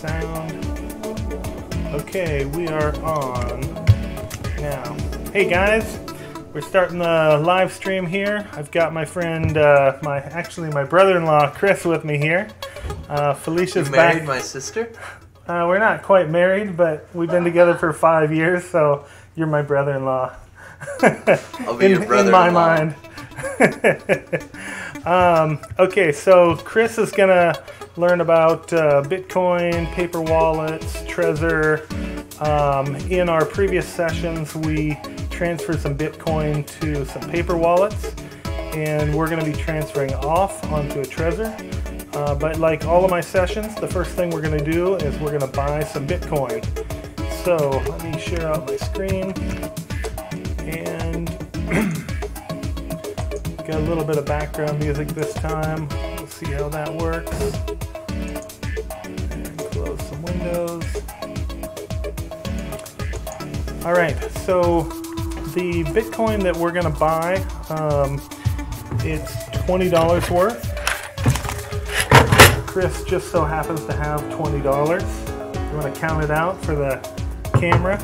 sound. Okay, we are on now. Hey guys, we're starting the live stream here. I've got my friend, my brother-in-law Chris with me here. Felicia's you married back. My sister? We're not quite married, but we've been together for 5 years, so you're my brother-in-law. I'll be your brother-in-law. In my mind. Okay, so Chris is gonna learn about Bitcoin, paper wallets, Trezor. In our previous sessions, we transferred some Bitcoin to some paper wallets, and we're going to be transferring off onto a Trezor. But like all of my sessions, the first thing we're going to do is we're going to buy some Bitcoin. So let me share out my screen, and got a little bit of background music this time. We'll see how that works. And close some windows. All right, so the Bitcoin that we're going to buy, it's $20 worth. Chris just so happens to have $20. You want to count it out for the camera?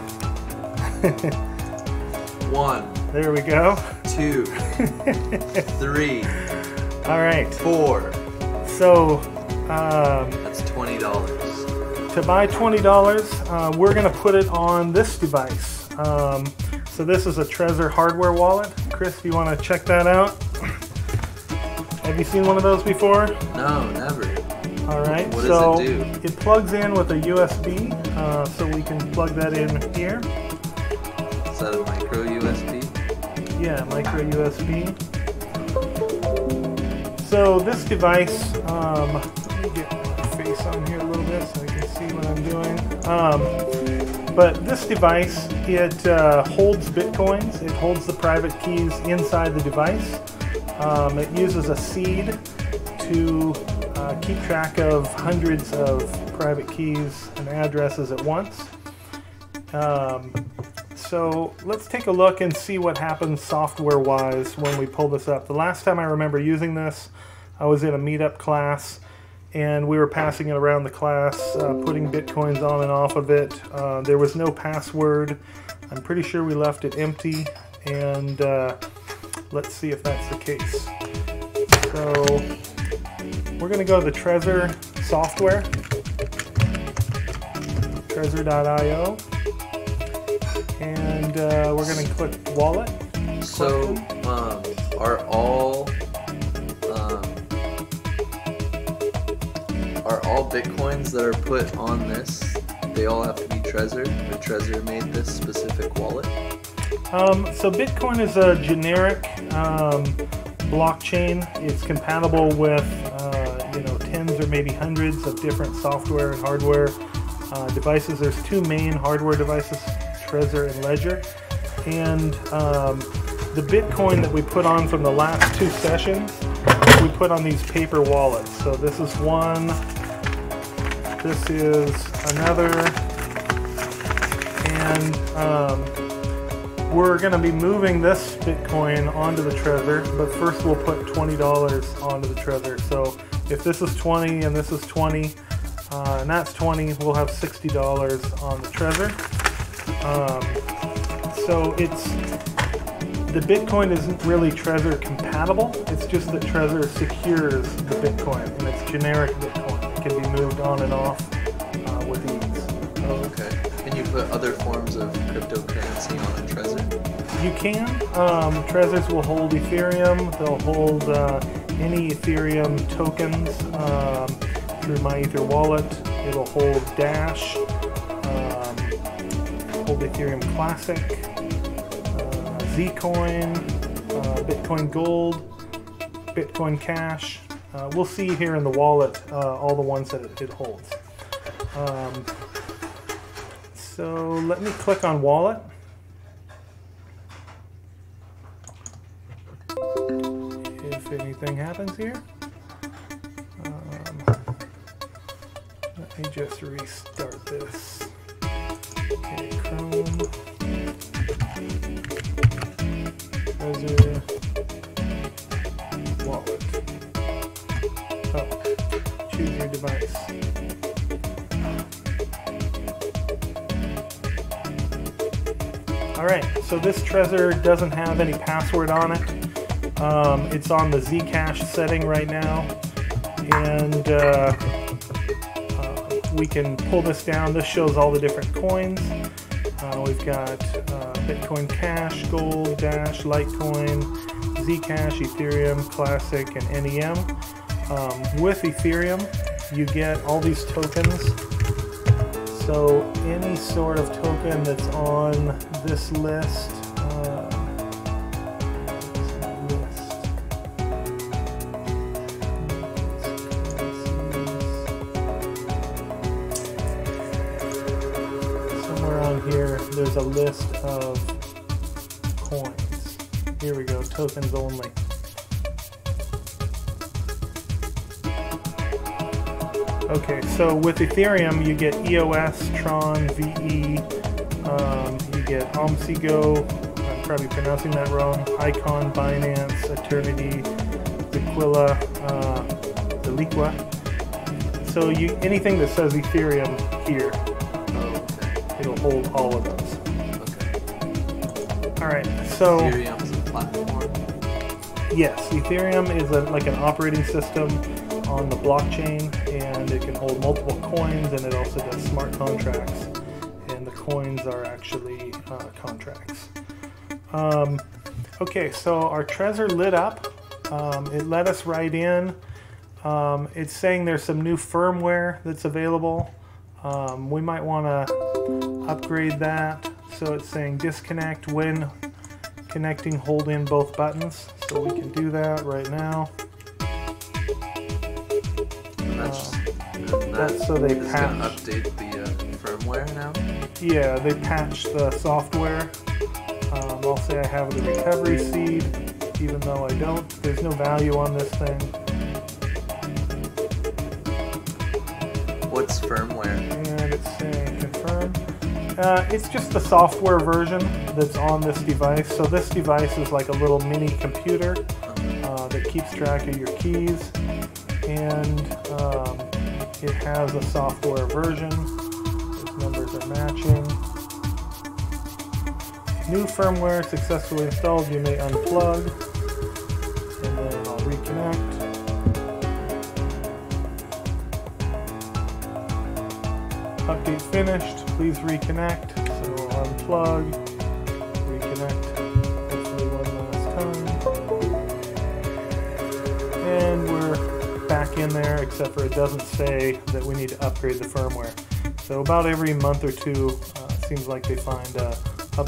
1. There we go. 2. 3. All right. 4. So that's $20. to buy $20, we're going to put it on this device. So this is a Trezor hardware wallet. Chris, do you want to check that out? Have you seen one of those before? No, never. All right. What does it do? It plugs in with a USB, so we can plug that in here. Is that a micro USB? Yeah, micro USB. So this device, let me get my face on here a little bit so I can see what I'm doing. But this device, it holds Bitcoins. It holds the private keys inside the device. It uses a seed to keep track of hundreds of private keys and addresses at once. So let's take a look and see what happens software-wise when we pull this up. The last time I remember using this, I was in a meetup class, and we were passing it around the class, putting Bitcoins on and off of it. There was no password. I'm pretty sure we left it empty, and let's see if that's the case. So we're going to go to the Trezor software, trezor.io. And we're going to click wallet. So, are all Bitcoins that are put on this, they all have to be Trezor, or Trezor made this specific wallet? So Bitcoin is a generic blockchain. It's compatible with tens or maybe hundreds of different software and hardware devices. There's two main hardware devices, Trezor and Ledger, and the Bitcoin that we put on from the last two sessions, we put on these paper wallets. So this is one, this is another, and we're going to be moving this Bitcoin onto the Trezor, but first we'll put $20 onto the Trezor. So if this is 20 and this is 20, and that's 20, we'll have $60 on the Trezor. So the Bitcoin isn't really Trezor compatible. It's just that Trezor secures the Bitcoin, and it's generic Bitcoin. It can be moved on and off with ease. Oh, okay. Can you put other forms of cryptocurrency on a Trezor? You can. Trezors will hold Ethereum. They'll hold any Ethereum tokens through My Ether Wallet. It'll hold Dash. Hold Ethereum Classic, Zcoin, Bitcoin Gold, Bitcoin Cash. We'll see here in the wallet all the ones that it holds. So let me click on wallet. If anything happens here. Let me just restart this. Okay, Chrome, Trezor, wallet. Oh, choose your device. Alright, so this Trezor doesn't have any password on it. It's on the Zcash setting right now, and we can pull this down. This shows all the different coins. We've got Bitcoin Cash, Gold, Dash, Litecoin, Zcash, Ethereum, Classic, and NEM. With Ethereum, you get all these tokens. So any sort of token that's on this list, somewhere on here, there's a list of coins. Here we go, tokens only. Okay, so with Ethereum, you get EOS, Tron, VE, you get OMSIGO, I'm probably pronouncing that wrong, Icon, Binance, Eternity, Aquila, Deliqua. So anything that says Ethereum here, it'll hold all of those. Okay. All right, so Ethereum's a platform. Yes, Ethereum is like an operating system on the blockchain, and it can hold multiple coins, and it also does smart contracts, and the coins are actually contracts. Okay, so our Trezor lit up. It let us write in. It's saying there's some new firmware that's available. We might want to upgrade that. So it's saying disconnect when connecting, hold in both buttons. So we can do that right now. That's so they patch. Update the firmware now? Yeah, they patch the software. I'll say I have the recovery seed, even though I don't. There's no value on this thing. What's firmware? And it's saying confirm. It's just the software version that's on this device. So this device is like a little mini computer that keeps track of your keys, and it has a software version. Those numbers are matching. New firmware successfully installed. You may unplug, and then I'll reconnect. Update finished. Please reconnect. So I'll unplug, reconnect, hopefully one last time. And we're back in there, except for it doesn't say that we need to upgrade the firmware. So about every month or two, it seems like they find a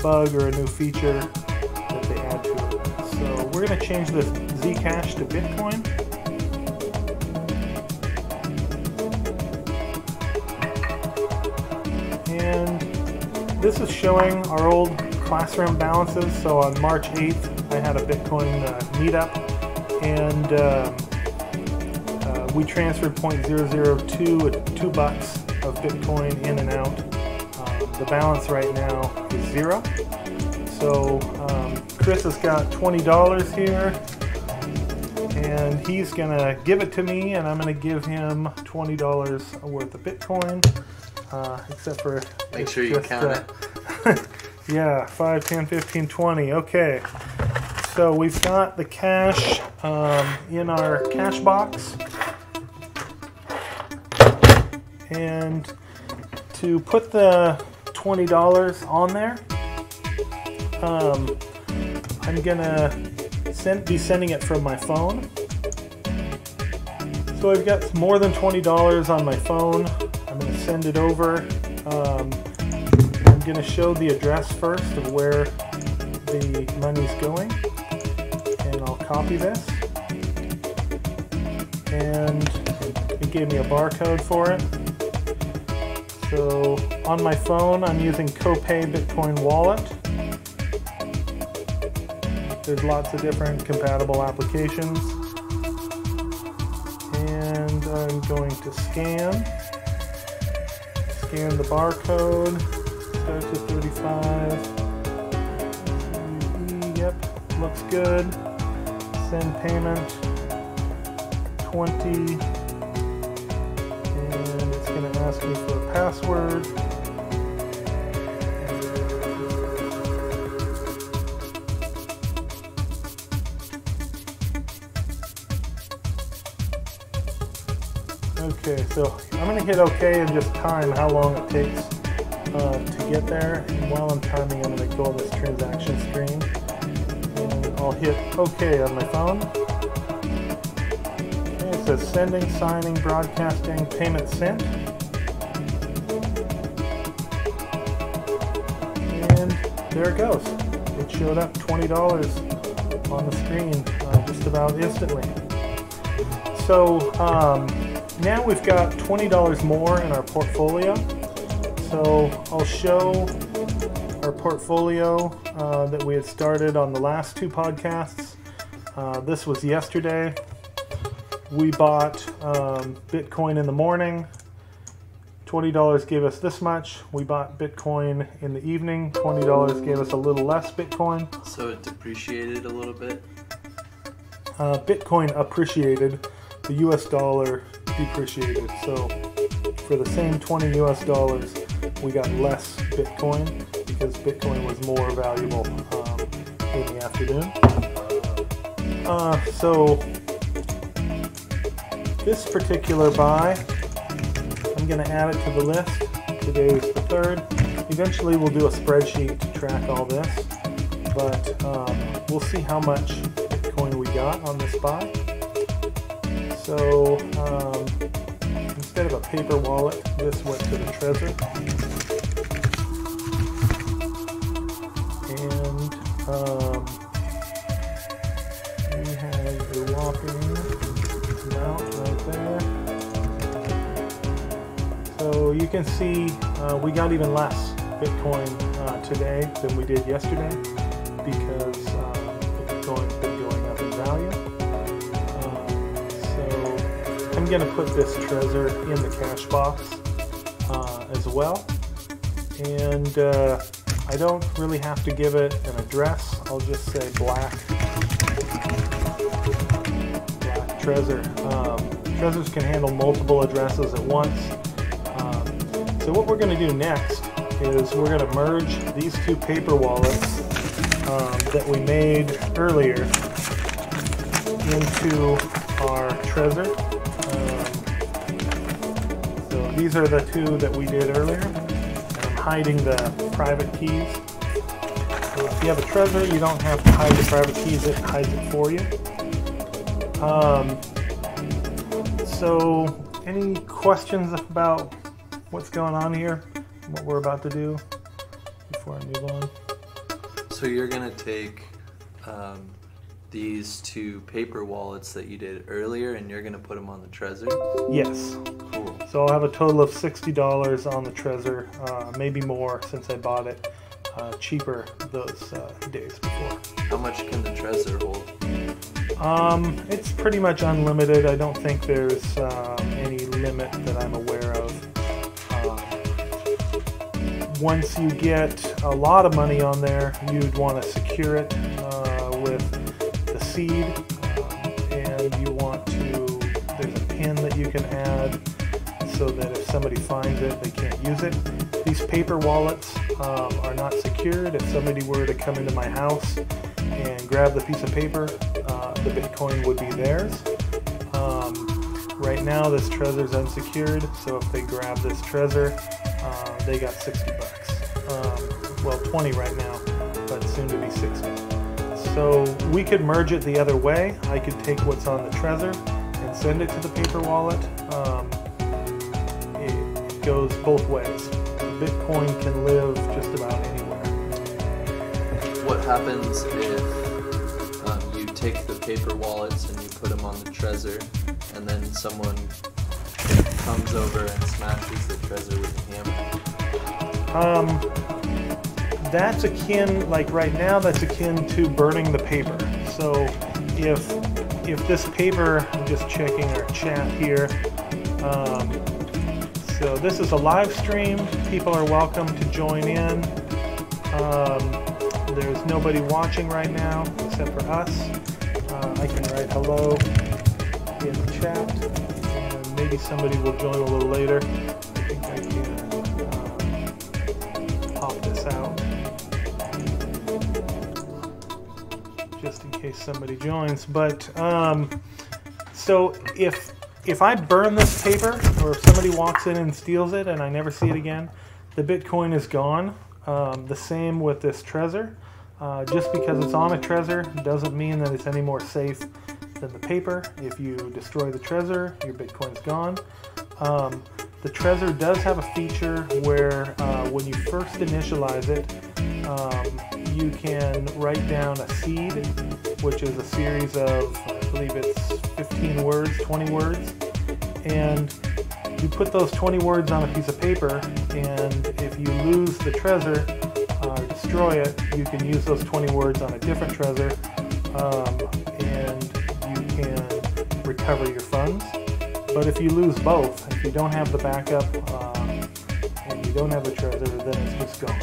bug or a new feature that they add to it. So we're going to change this Zcash to Bitcoin. And this is showing our old classroom balances. So on March 8th, I had a Bitcoin meetup, and we transferred 0.002 at $2 of Bitcoin in and out. The balance right now is 0. So Chris has got $20 here, and he's gonna give it to me, and I'm gonna give him $20 worth of Bitcoin. Except for make sure you count it. Yeah, 5, 10, 15, 20. Okay. So we've got the cash in our cash box. And to put the $20 on there, I'm gonna be sending it from my phone. So I've got more than $20 on my phone. I'm gonna send it over. I'm gonna show the address first of where the money's going, and I'll copy this. And it gave me a barcode for it. So on my phone, I'm using Copay Bitcoin Wallet. There's lots of different compatible applications. And I'm going to scan the barcode. Starts with 35. Yep, looks good. Send payment. 20. Going to ask me for a password. Okay, so I'm going to hit OK and just time how long it takes to get there. And while I'm timing, I'm going to go on this transaction screen. And I'll hit OK on my phone. Okay, it says sending, signing, broadcasting, payment sent. And there it goes. It showed up $20 on the screen just about instantly. So now we've got $20 more in our portfolio. So I'll show our portfolio that we had started on the last two podcasts. This was yesterday. We bought Bitcoin in the morning. $20 gave us this much. We bought Bitcoin in the evening. $20 gave us a little less Bitcoin. So it depreciated a little bit? Bitcoin appreciated. The US dollar depreciated. So for the same $20 US, we got less Bitcoin because Bitcoin was more valuable in the afternoon. So this particular buy, I'm going to add it to the list. Today is the 3rd. Eventually we'll do a spreadsheet to track all this, but we'll see how much Bitcoin we got on this buy. So instead of a paper wallet, this went to the Trezor. And we have a whopping amount right there. So you can see we got even less Bitcoin today than we did yesterday because Bitcoin's been going up in value. I'm going to put this Trezor in the cash box as well, and I don't really have to give it an address. I'll just say black Trezor. Trezors can handle multiple addresses at once. So what we're going to do next is we're going to merge these two paper wallets that we made earlier into our Trezor. These are the two that we did earlier, and I'm hiding the private keys. So if you have a Trezor, you don't have to hide the private keys, it hides it for you. So any questions about what's going on here, what we're about to do before I move on? So you're going to take these two paper wallets that you did earlier and you're going to put them on the Trezor? Yes. Cool. So I'll have a total of $60 on the Trezor, maybe more since I bought it cheaper those days before. How much can the Trezor hold? It's pretty much unlimited. I don't think there's any limit that I'm aware of. Once you get a lot of money on there, you'd want to secure it with the seed, and you want to, there's a pin that you can add so that if somebody finds it, they can't use it. These paper wallets are not secured. If somebody were to come into my house and grab the piece of paper, the Bitcoin would be theirs. Right now this Trezor's unsecured, so if they grab this Trezor, they got $60. Well, 20 right now, but soon to be 60. So we could merge it the other way. I could take what's on the Trezor and send it to the paper wallet. It goes both ways. Bitcoin can live just about anywhere. What happens if you take the paper wallets and you put them on the Trezor, and then someone comes over and smashes the Trezor with a hammer? That's akin, like right now, that's akin to burning the paper. So if this paper, I'm just checking our chat here. So this is a live stream. People are welcome to join in. There's nobody watching right now except for us. I can write hello in the chat, and maybe somebody will join a little later. I think I can pop this out just in case somebody joins. But so if if I burn this paper, or if somebody walks in and steals it and I never see it again, the Bitcoin is gone. The same with this Trezor. Just because it's on a Trezor doesn't mean that it's any more safe than the paper. If you destroy the Trezor, your Bitcoin's gone. The Trezor does have a feature where when you first initialize it, you can write down a seed, which is a series of, I believe it's 15 words, 20 words, and you put those 20 words on a piece of paper, and if you lose the Trezor or destroy it, you can use those 20 words on a different Trezor, and you can recover your funds. But if you lose both, if you don't have the backup and you don't have the Trezor, then it's just gone.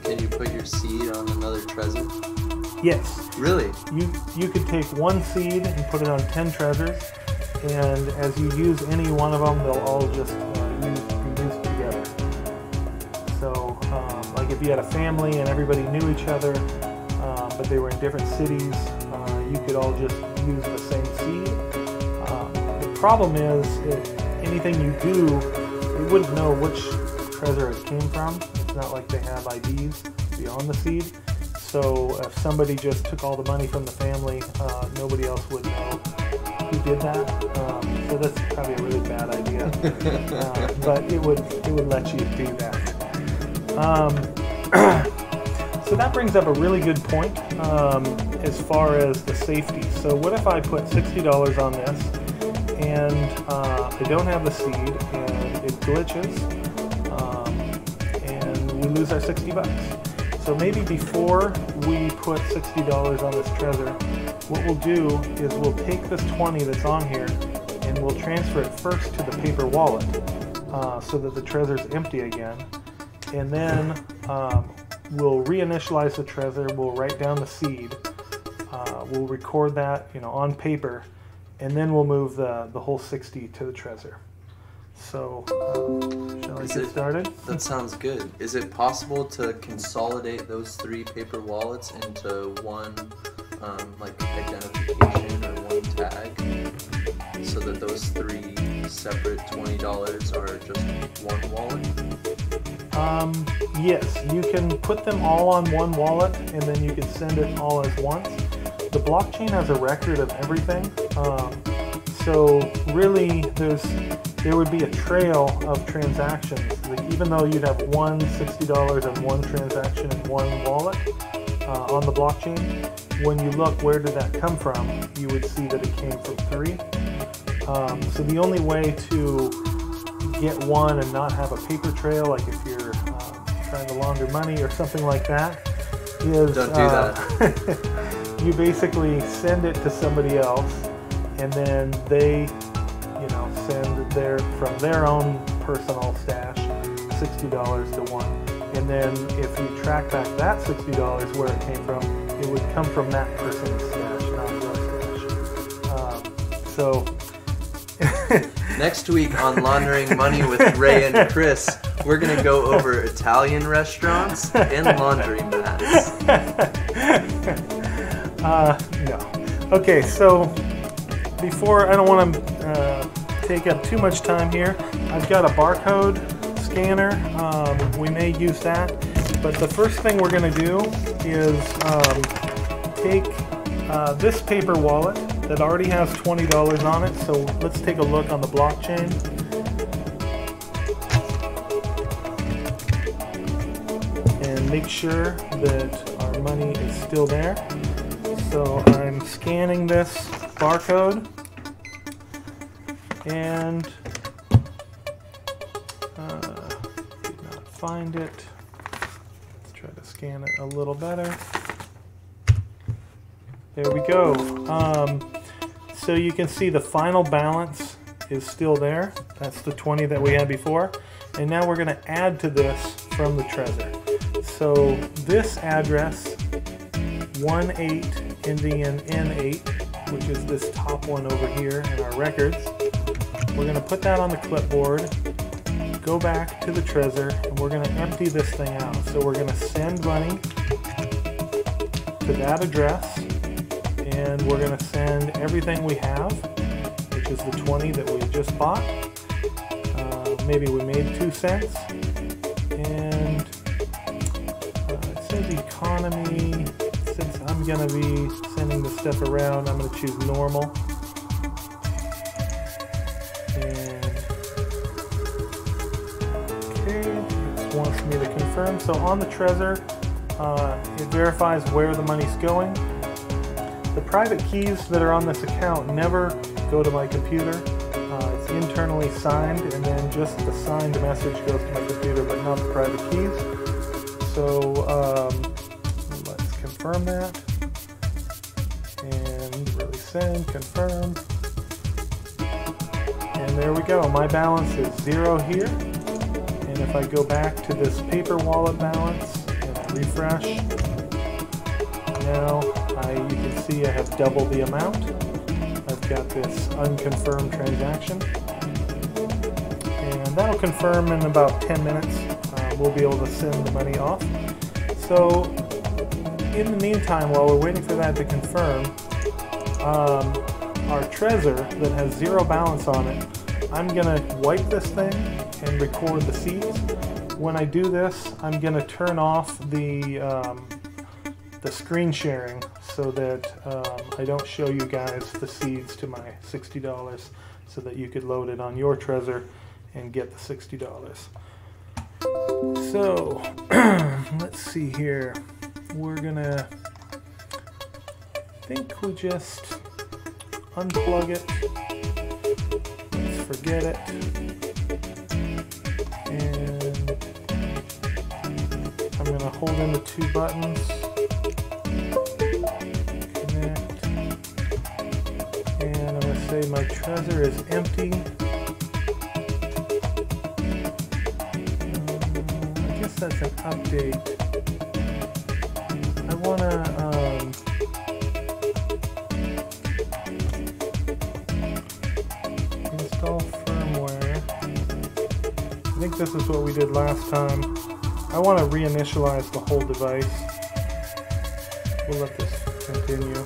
Can you put your seed on another Trezor? Yes. Really? You could take one seed and put it on 10 Trezors, and as you use any one of them, they'll all just be used together. So, like if you had a family and everybody knew each other, but they were in different cities, you could all just use the same seed. The problem is, anything you do, you wouldn't know which Trezor it came from. It's not like they have IDs beyond the seed. So if somebody just took all the money from the family, nobody else would know who did that. So that's probably a really bad idea. But it would let you do that. So that brings up a really good point as far as the safety. So what if I put $60 on this and I don't have the seed and it glitches and we lose our 60 bucks? So maybe before we put $60 on this Trezor, what we'll do is we'll take this 20 that's on here and we'll transfer it first to the paper wallet so that the Trezor's empty again. And then we'll reinitialize the Trezor, we'll write down the seed, we'll record that, on paper, and then we'll move the whole 60 to the Trezor. So, shall I get started? That sounds good. Is it possible to consolidate those 3 paper wallets into one, identification or one tag, so that those 3 separate $20 are just one wallet? Yes, you can put them all on one wallet, and then you can send it all as once. The blockchain has a record of everything, so really there would be a trail of transactions. Like, even though you'd have one $60 and one transaction in one wallet on the blockchain, when you look where did that come from, you would see that it came from 3. So the only way to get one and not have a paper trail, like if you're trying to launder money or something like that, is don't do that. You basically send it to somebody else, and then they send from their own personal stash $60 to one, and then if you track back that $60 where it came from, it would come from that person's stash, not your stash. So next week on Laundering Money with Ray and Chris, we're going to go over Italian restaurants and laundromats. No. Okay, so before, I don't want to take up too much time here, I've got a barcode scanner. We may use that, but the first thing we're going to do is take this paper wallet that already has $20 on it. So let's take a look on the blockchain. And make sure that our money is still there. So I'm scanning this barcode, and did not find it. Let's try to scan it a little better. There we go. So you can see the final balance is still there. That's the 20 that we had before. And now we're going to add to this from the Trezor. So this address, 18 Indian N8, which is this top one over here in our records, we're going to put that on the clipboard, go back to the Trezor, and we're going to empty this thing out. So we're going to send money to that address, and we're going to send everything we have, which is the 20 that we just bought. Maybe we made 2 cents. And it says economy. Since I'm going to be sending the stuff around, I'm going to choose normal. And okay, it wants me to confirm. So on the Trezor, it verifies where the money's going. The private keys that are on this account never go to my computer. It's internally signed, and then just the signed message goes to my computer, but not the private keys. So let's confirm that. And really send, confirm. And there we go. My balance is 0 here. And if I go back to this paper wallet balance and I refresh, now you can see I have double the amount. I've got this unconfirmed transaction. And that'll confirm in about 10 minutes. We'll be able to send the money off. So in the meantime, while we're waiting for that to confirm, our Trezor that has 0 balance on it, I'm going to wipe this thing and record the seeds. When I do this, I'm going to turn off the screen sharing so that I don't show you guys the seeds to my $60 so that you could load it on your Trezor and get the $60. So let's see here. We're gonna, I think we just unplug it. Let's forget it. And I'm gonna hold in the 2 buttons. Connect. And I'm gonna say my Trezor is empty. I guess that's an update. I want to install firmware. I think this is what we did last time. I want to reinitialize the whole device. We'll let this continue.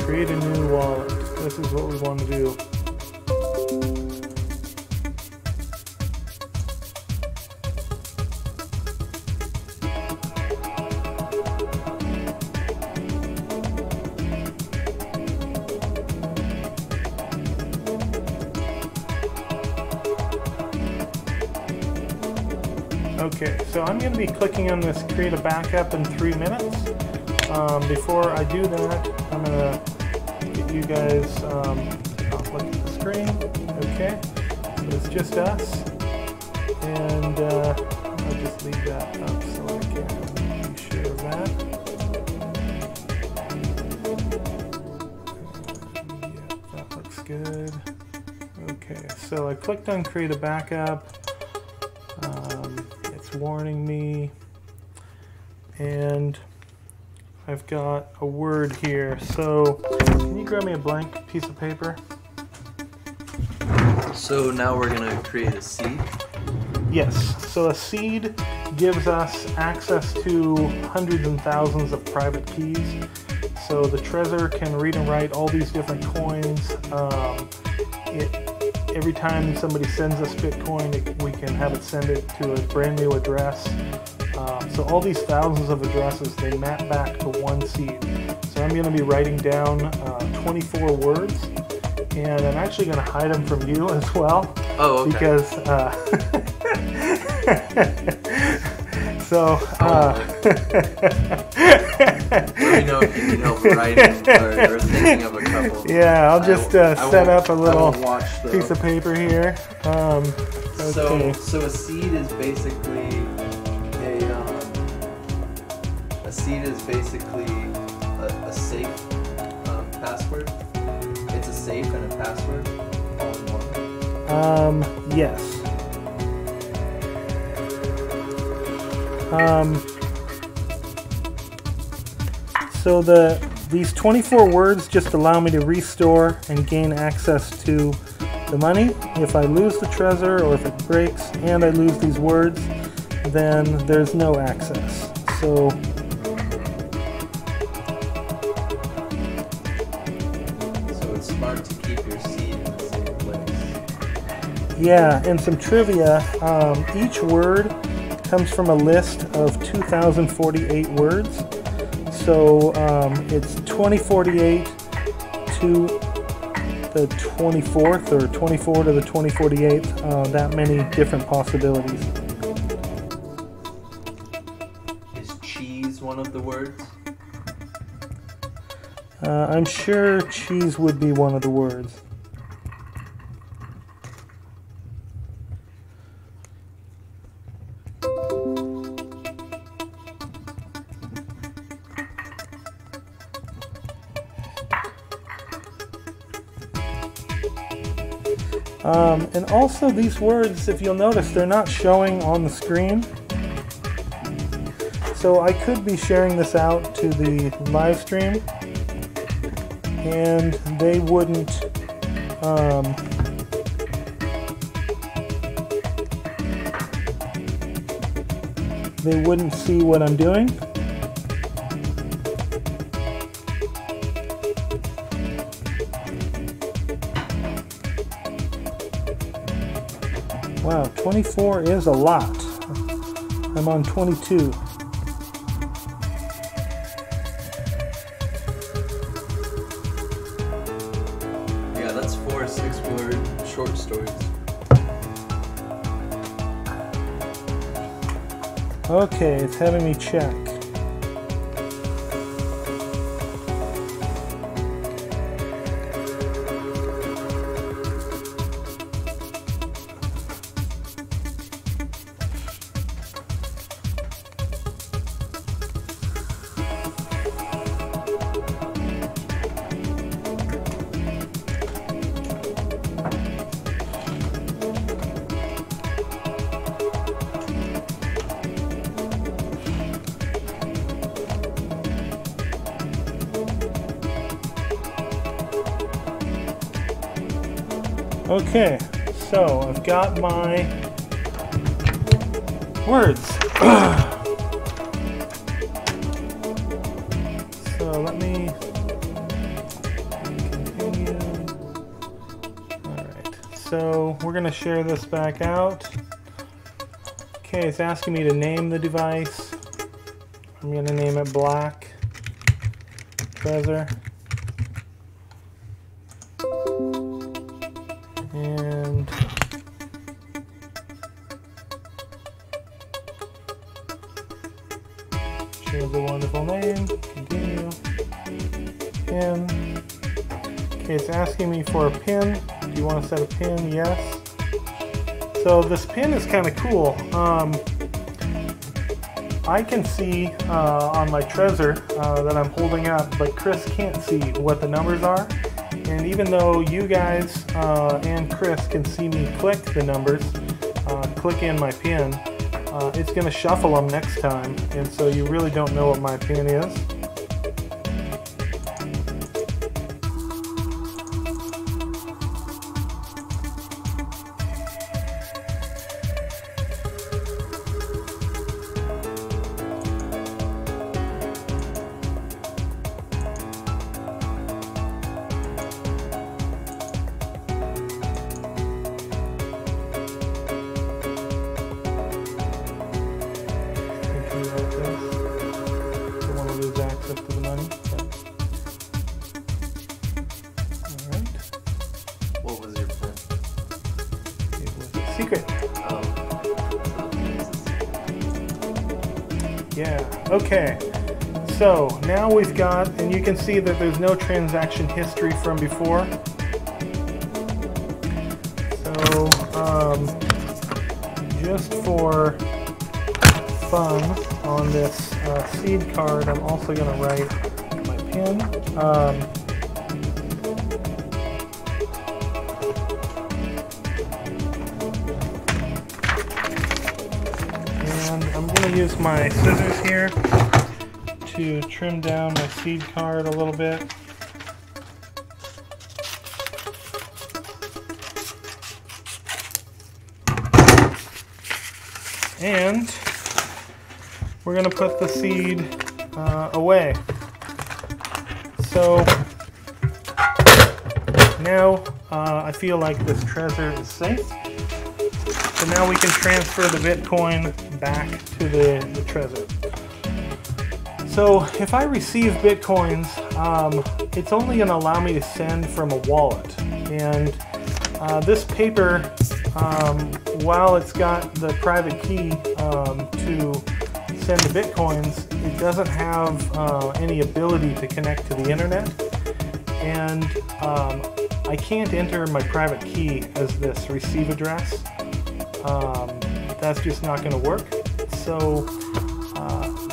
Create a new wallet. This is what we want to do. Okay, so I'm going to be clicking on this create a backup in 3 minutes. Before I do that, I'm going to get you guys, I'll look at the screen. Okay, so it's just us. And I'll just leave that up so I can be sure of that. Yeah, that looks good. Okay, so I clicked on create a backup. It's warning me. And I've got a word here. So can you grab me a blank piece of paper? So now we're going to create a seed? Yes. So a seed gives us access to hundreds and thousands of private keys. So the Trezor can read and write all these different coins. Every time somebody sends us Bitcoin, we can have it send it to a brand new address. So all these thousands of addresses, they map back to one seed. So I'm going to be writing down 24 words, and I'm actually going to hide them from you as well. Oh, okay. Because so let me know if you need help writing or thinking of a couple. Yeah, I'll just set up a little piece of paper here. Okay. So a seed is basically a safe password. It's a safe and a password all in one. Yes. So These 24 words just allow me to restore and gain access to the money. If I lose the Trezor or if it breaks and I lose these words, then there's no access. So it's smart to keep your seed in the same place. yeah, and some trivia. Each word comes from a list of 2,048 words. So it's 2048 to the 24th or 24 to the 2048th, that many different possibilities. Is cheese one of the words? I'm sure cheese would be one of the words. And also these words, if you'll notice, they're not showing on the screen. So I could be sharing this out to the live stream and they wouldn't see what I'm doing. Wow, 24 is a lot. I'm on 22. Yeah, that's 4 6-word short stories. Okay, it's having me check. Okay, so I've got my words. So let me continue. Alright, so we're going to share this back out. Okay, it's asking me to name the device. I'm going to name it Black Trezor. And choose a wonderful name, continue, pin. Okay, it's asking me for a pin. Do you want to set a pin? Yes. So this pin is kind of cool. I can see on my Trezor that I'm holding up, but Chris can't see what the numbers are. And even though you guys and Chris can see me click the numbers, click in my pin, it's going to shuffle them next time, and so you really don't know what my pin is. Secret. Yeah, okay. So now we've got, and you can see that there's no transaction history from before. So, just for fun, on this seed card, I'm also going to write my PIN. And I'm going to use my scissors here to trim down my seed card a little bit. And we're going to put the seed away. So now I feel like this Trezor is safe. So now we can transfer the Bitcoin back to the Trezor. So if I receive Bitcoins, it's only going to allow me to send from a wallet. And this paper, while it's got the private key to send the Bitcoins, it doesn't have any ability to connect to the internet. And I can't enter my private key as this receive address. That's just not going to work. So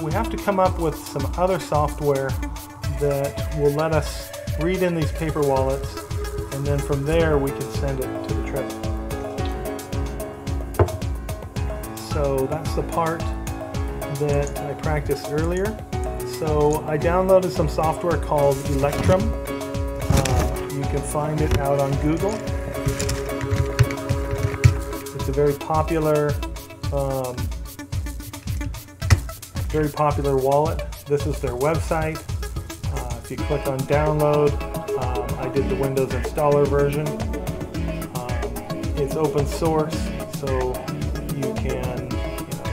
we have to come up with some other software that will let us read in these paper wallets, and then from there we can send it to the Trezor. So that's the part that I practiced earlier. So I downloaded some software called Electrum. You can find it out on Google. It's a very popular wallet. This is their website. If you click on download, I did the Windows installer version. It's open source, so you can,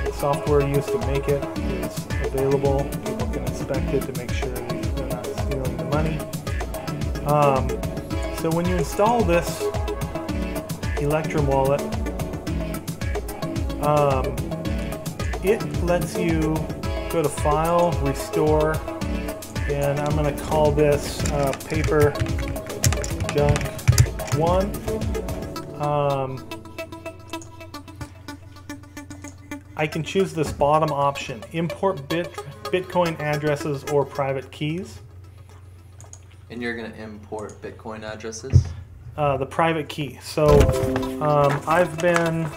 the software used to make it is available. People can inspect it to make sure that they're not stealing the money. So when you install this Electrum wallet, it lets you go to File, Restore, and I'm going to call this Paper Junk 1. I can choose this bottom option, Import Bitcoin addresses or private keys. And you're going to import Bitcoin addresses? The private key. So I've been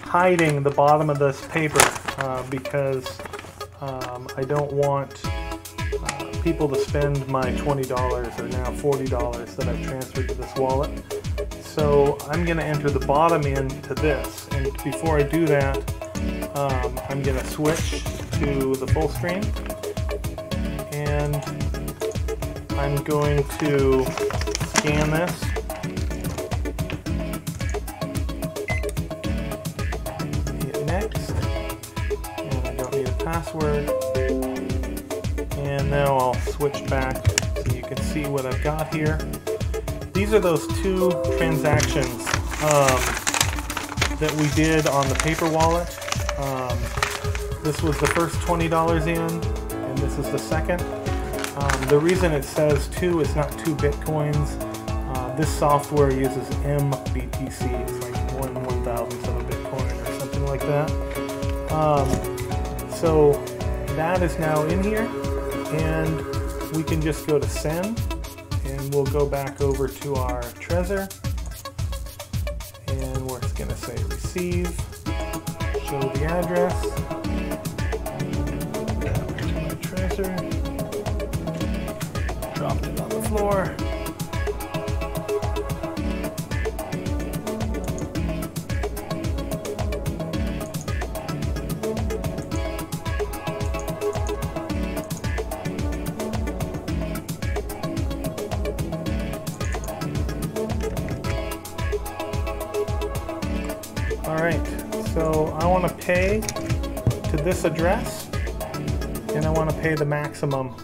hiding the bottom of this paper because I don't want people to spend my $20 or now $40 that I've transferred to this wallet. So I'm going to enter the bottom into this, and before I do that, I'm going to switch to the full screen, and I'm going to scan this. Hit next, and I don't need a password. And now I'll switch back so you can see what I've got here. These are those two transactions that we did on the paper wallet. This was the first $20 in, and this is the second. The reason it says 2 is not 2 Bitcoins. This software uses MBTC. It's like 1/1000th of a Bitcoin or something like that. So that is now in here, and we can just go to send, and we'll go back over to our Trezor, and we're going to say receive, show the address, down to my Trezor, dropped it on the floor. Alright, so I want to pay to this address, and I want to pay the maximum,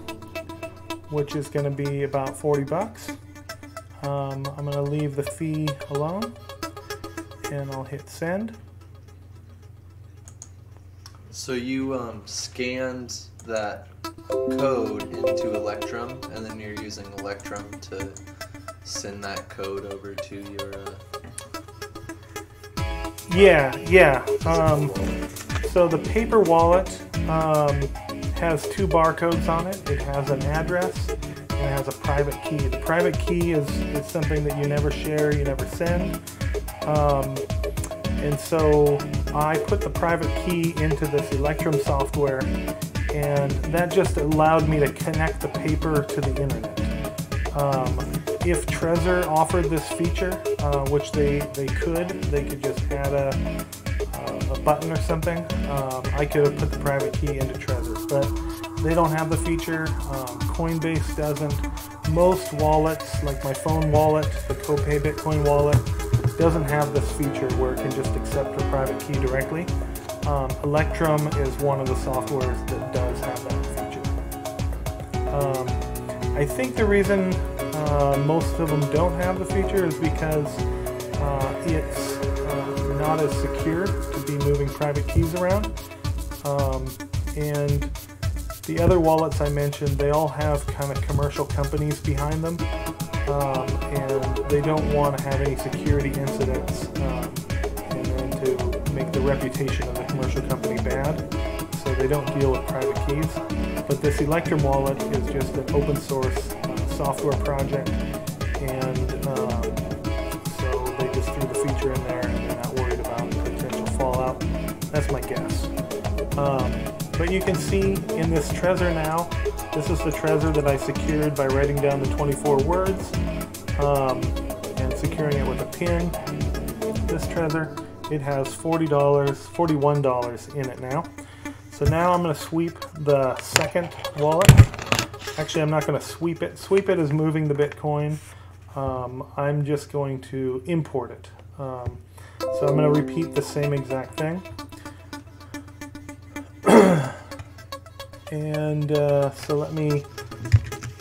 which is going to be about 40 bucks. I'm going to leave the fee alone, and I'll hit send. So you scanned that code into Electrum, and then you're using Electrum to send that code over to your... Yeah. So the paper wallet has 2 barcodes on it. It has an address and it has a private key. The private key is something that you never share, you never send. And so I put the private key into this Electrum software, and that just allowed me to connect the paper to the internet. If Trezor offered this feature, which they could just add a button or something. I could have put the private key into Trezor, but they don't have the feature. Coinbase doesn't. Most wallets, like my phone wallet, the Copay Bitcoin wallet, doesn't have this feature where it can just accept a private key directly. Electrum is one of the softwares that does have that feature. I think the reason most of them don't have the feature is because it's not as secure to be moving private keys around. And the other wallets I mentioned, they all have kind of commercial companies behind them, and they don't want to have any security incidents and then to make the reputation of the commercial company bad, so they don't deal with private keys. But this Electrum wallet is just an open source software project, and so they just threw the feature in there and they're not worried about potential fallout. That's my guess. But you can see in this Trezor now, this is the Trezor that I secured by writing down the 24 words and securing it with a pin. This Trezor, it has $41 in it now. So now I'm going to sweep the second wallet. Actually, I'm not going to sweep it. Sweep it is moving the Bitcoin. I'm just going to import it. So I'm going to repeat the same exact thing. And so let me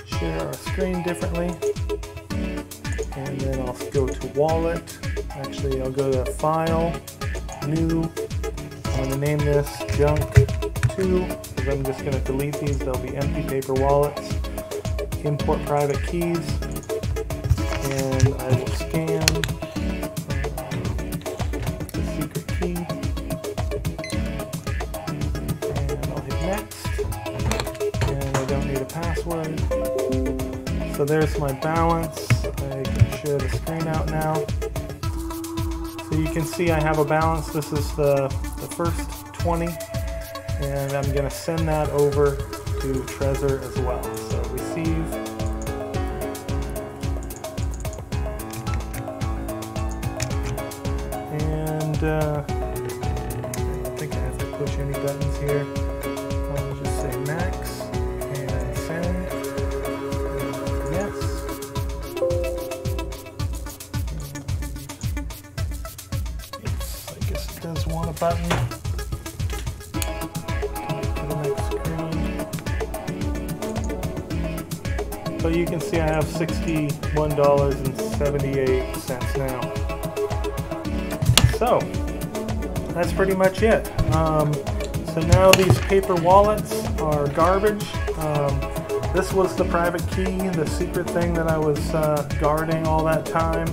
share our screen differently. And then I'll go to Wallet. Actually, I'll go to File, New. I'm going to name this Junk 2, because I'm just going to delete these. They'll be empty paper wallets. Import private keys. And I will scan the secret key. And I'll hit Next. And I don't need a password. So there's my balance. I can share the screen out now. So you can see I have a balance. This is the first 20. And I'm going to send that over to Trezor as well. So receive. And I don't think I have to push any buttons here. I'll just say max and send. And yes. Oops, I guess it does want a button. So you can see I have $61.78 now. So that's pretty much it. So now these paper wallets are garbage. This was the private key, the secret thing that I was guarding all that time.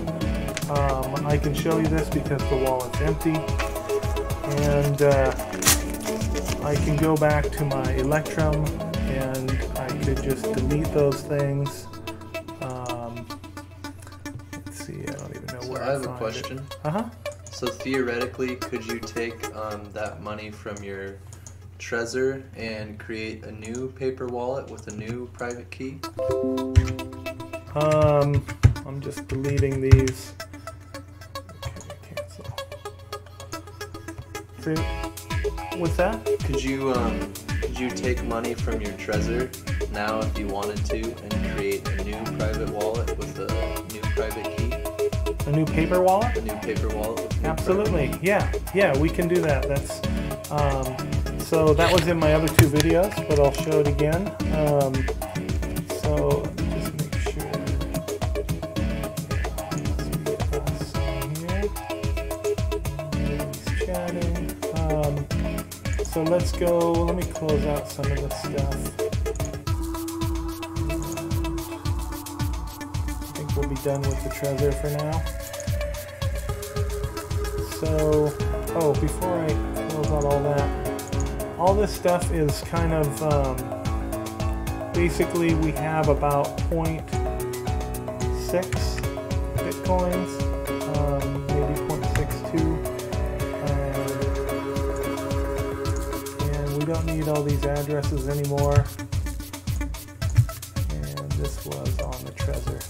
I can show you this because the wallet's empty. And I can go back to my Electrum and I could just delete those things. Let's see, I don't even know where I have a question. So theoretically, could you take that money from your Trezor and create a new paper wallet with a new private key? I'm just deleting these. Okay, cancel. See, what's that? Could you take money from your Trezor now if you wanted to and create a new private wallet with a new private key? A new paper wallet? A new paper wallet with new Absolutely, yeah, we can do that. That's so that was in my other two videos, but I'll show it again. So just make sure. Let's get us here. He's chatting. So let's go. Let me close out some of this stuff. I think we'll be done with the Trezor for now. So, before I close out all this stuff is kind of, basically we have about 0.6 Bitcoins, maybe 0.62, and we don't need all these addresses anymore. And this was on the Trezor.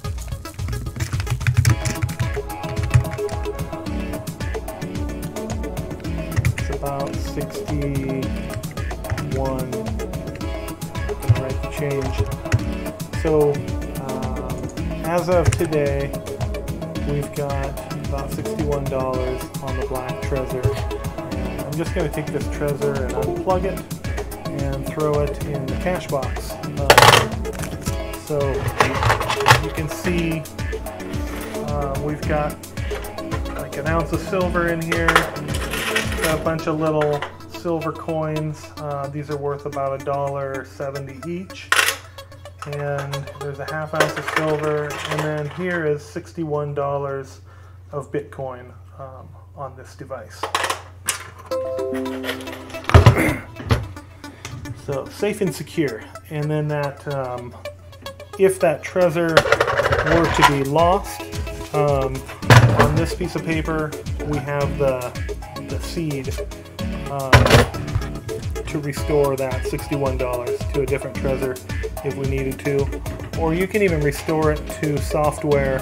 It's about 61. I'm gonna write the change. So as of today, we've got about $61 on the black Trezor. And I'm just going to take this Trezor and unplug it and throw it in the cash box. So you can see we've got like an ounce of silver in here, got a bunch of little silver coins. These are worth about $1.70 each. And there's a ½ ounce of silver, and then here is $61 of Bitcoin on this device. So safe and secure. And then that, if that Trezor were to be lost, on this piece of paper we have the seed to restore that $61 to a different Trezor if we needed to, or you can even restore it to software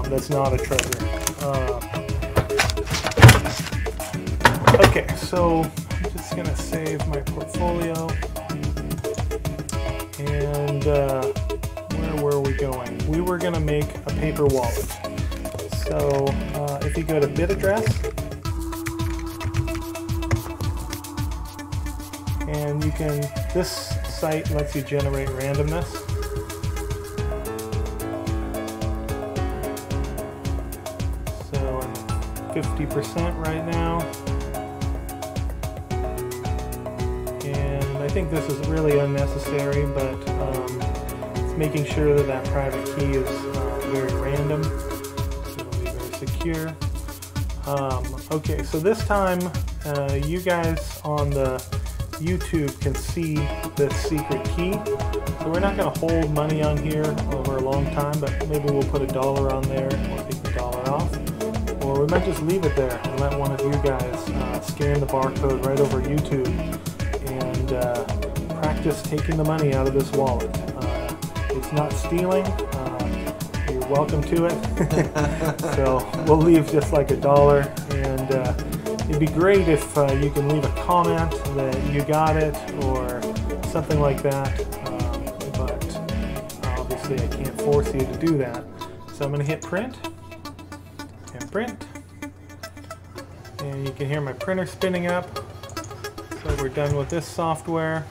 that's not a Trezor. Okay, so I'm just gonna save my portfolio, and where were we going? We were gonna make a paper wallet. So if you go to bit address, and you can, this site lets you generate randomness. So I'm 50% right now. And I think this is really unnecessary, but it's making sure that that private key is very random, so it'll be very secure. Okay, so this time you guys on the YouTube can see this secret key. So we're not going to hold money on here over a long time, but maybe we'll put $1 on there, or take the $1 off. Or we might just leave it there and let one of you guys scan the barcode right over YouTube and practice taking the money out of this wallet. It's not stealing. You're welcome to it. So we'll leave just like $1, and it'd be great if you can leave a comment that you got it or something like that, but obviously I can't force you to do that. So I'm going to hit print and print, and you can hear my printer spinning up. So we're done with this software,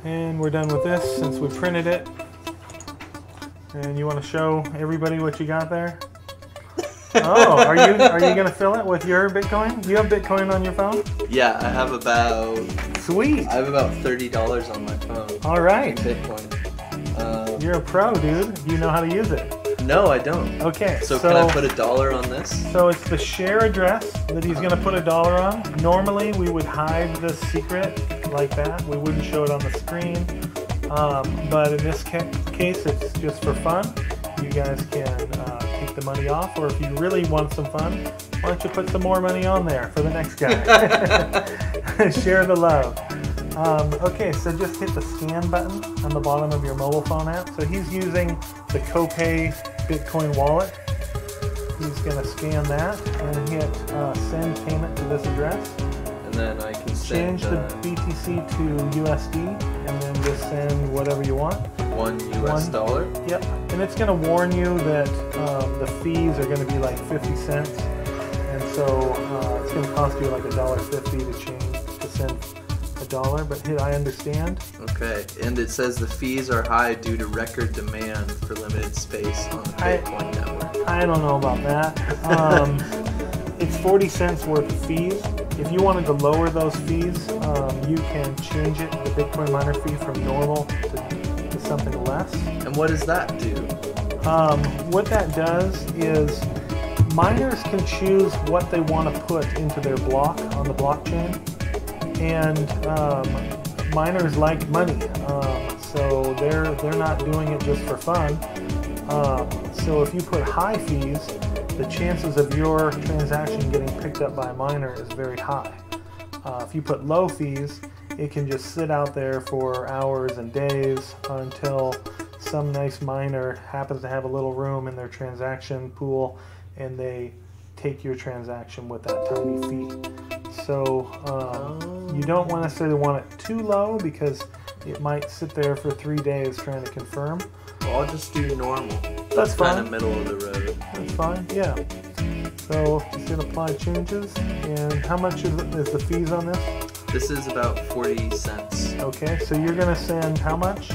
and we're done with this since we printed it. And you want to show everybody what you got there? Oh, are you gonna fill it with your Bitcoin? Do you have Bitcoin on your phone? Yeah, I have about. Sweet. I have about $30 on my phone. All right. Bitcoin. You're a pro, dude. Do you know how to use it? No, I don't. Okay. So can I put $1 on this? So it's the share address that he's gonna put $1 on. Normally we would hide the secret like that. We wouldn't show it on the screen. But in this case, it's just for fun. You guys can take the money off, or if you really want some fun, why don't you put some more money on there for the next guy? Share the love. Okay, so just hit the scan button on the bottom of your mobile phone app. So he's using the CoPay Bitcoin wallet. He's going to scan that and hit send payment to this address. And then I can send change the BTC to USD, and then just send whatever you want. $1 US. Yep, and it's going to warn you that the fees are going to be like 50 cents, and so it's going to cost you like $1.50 to send $1. But hit I understand. Okay, and it says the fees are high due to record demand for limited space on the Bitcoin network. I don't know about that. It's 40 cents worth of fees. If you wanted to lower those fees, you can change it, the Bitcoin miner fee, from normal to something less. And what does that do? What that does is miners can choose what they want to put into their block on the blockchain, and miners like money, so they're not doing it just for fun. So if you put high fees, the chances of your transaction getting picked up by a miner is very high. If you put low fees, it can just sit out there for hours and days until some nice miner happens to have a little room in their transaction pool and they take your transaction with that tiny fee. So you don't necessarily want it too low because it might sit there for 3 days trying to confirm. Well, I'll just do normal. That's fine. Kind of middle of the road. That's fine, yeah. So just hit apply changes. And how much is the fees on this? This is about 40 cents. Okay, so you're gonna send how much?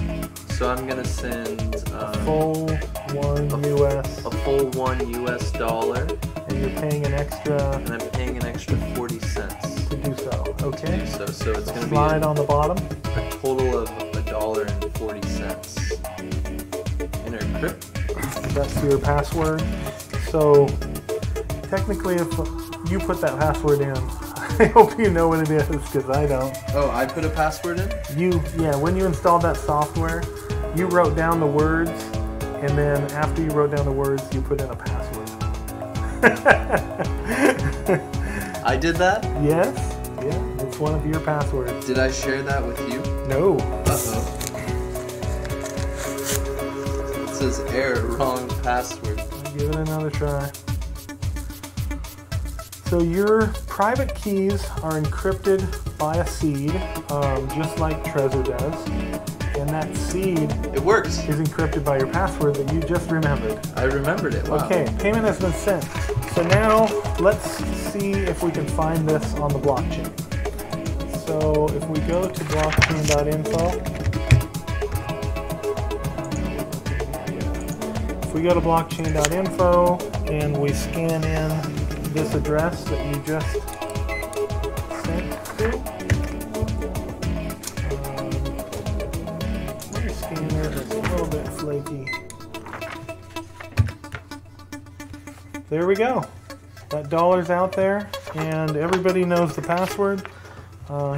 So I'm gonna send Full $1 US. a full $1 And you're paying an extra and I'm paying an extra 40 cents to do so. Okay. so it's gonna be Slide on the bottom. a total of $1.40 in our crypt. That's your password. So technically, if you put that password in, I hope you know what it is because I don't. Oh, I put a password in? When you installed that software, you wrote down the words, and then after you wrote down the words, you put in a password. I did that? Yes. Yeah, it's one of your passwords. Did I share that with you? No. Uh-oh. It says error, wrong password. Give it another try. So your private keys are encrypted by a seed, just like Trezor does. And that seed It works. is encrypted by your password that you just remembered. I remembered it. Wow. Okay, payment has been sent. So now let's see if we can find this on the blockchain. So if we go to blockchain.info, we go to blockchain.info and we scan in this address that you just sent to. My scanner is a little bit flaky. There we go. That dollar's out there and everybody knows the password.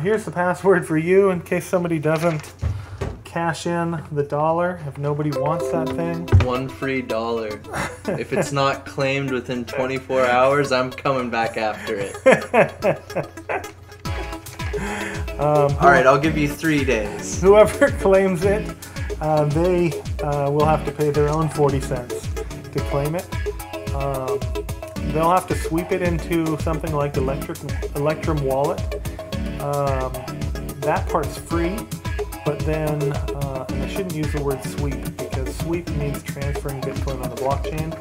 Here's the password for you in case somebody doesn't cash in the dollar if nobody wants that thing. One free dollar. If it's not claimed within 24 hours, I'm coming back after it. Alright, I'll give you 3 days. Whoever claims it, they will have to pay their own 40 cents to claim it. They'll have to sweep it into something like Electrum Wallet. That part's free. But then, and I shouldn't use the word sweep because sweep means transferring Bitcoin on the blockchain.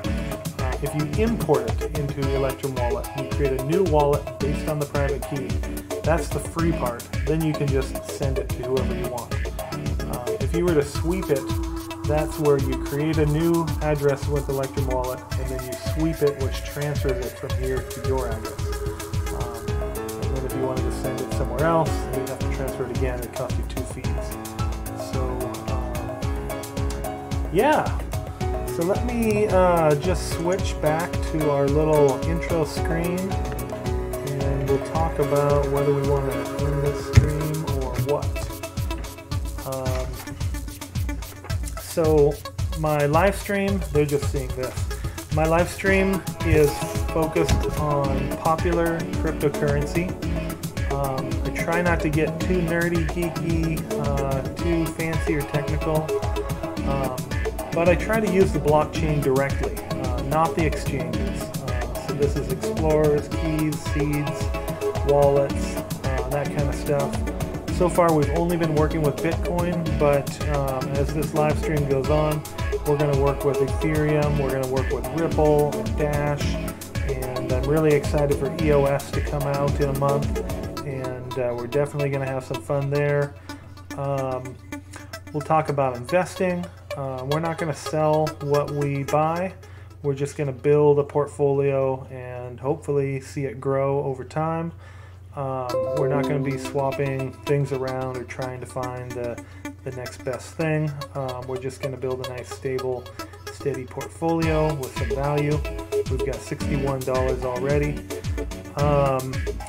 If you import it into Electrum Wallet, you create a new wallet based on the private key. That's the free part. Then you can just send it to whoever you want. If you were to sweep it, that's where you create a new address with Electrum Wallet, and then you sweep it, which transfers it from here to your address. And then if you wanted to send it somewhere else, you'd have to transfer it again. It costs you 2 fees. So, yeah. So let me just switch back to our little intro screen, and we'll talk about whether we want to end this stream or what. So my live stream, they're just seeing this. My live stream is focused on popular cryptocurrency. I try not to get too nerdy, geeky, too fancy or technical, but I try to use the blockchain directly, not the exchanges. So this is explorers, keys, seeds, wallets, that kind of stuff. So far we've only been working with Bitcoin, but as this live stream goes on, we're going to work with Ethereum, we're going to work with Ripple and Dash, and I'm really excited for EOS to come out in a month, and we're definitely going to have some fun there. We'll talk about investing. We're not going to sell what we buy. We're just going to build a portfolio and hopefully see it grow over time. We're not going to be swapping things around or trying to find the next best thing. We're just going to build a nice, stable, steady portfolio with some value. We've got $61 already.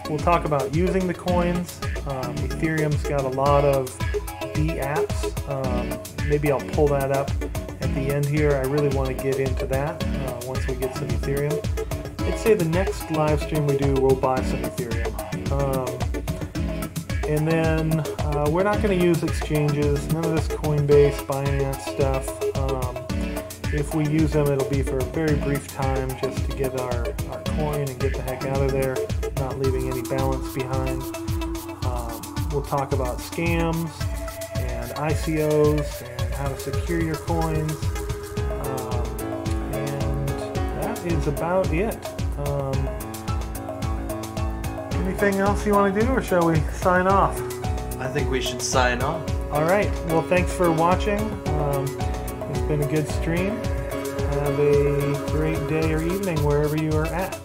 We'll talk about using the coins. Ethereum's got a lot of D-apps. Maybe I'll pull that up at the end here. I really want to get into that once we get some Ethereum. I'd say the next live stream we do, we'll buy some Ethereum. And then we're not going to use exchanges, none of this Coinbase, Binance stuff. If we use them, it'll be for a very brief time just to get our coin and get the heck out of there, not leaving any balance behind. We'll talk about scams and ICOs and how to secure your coins. And that is about it. Anything else you want to do, or shall we sign off? I think we should sign off. All right. Well, thanks for watching. It's been a good stream. Have a great day or evening wherever you are at.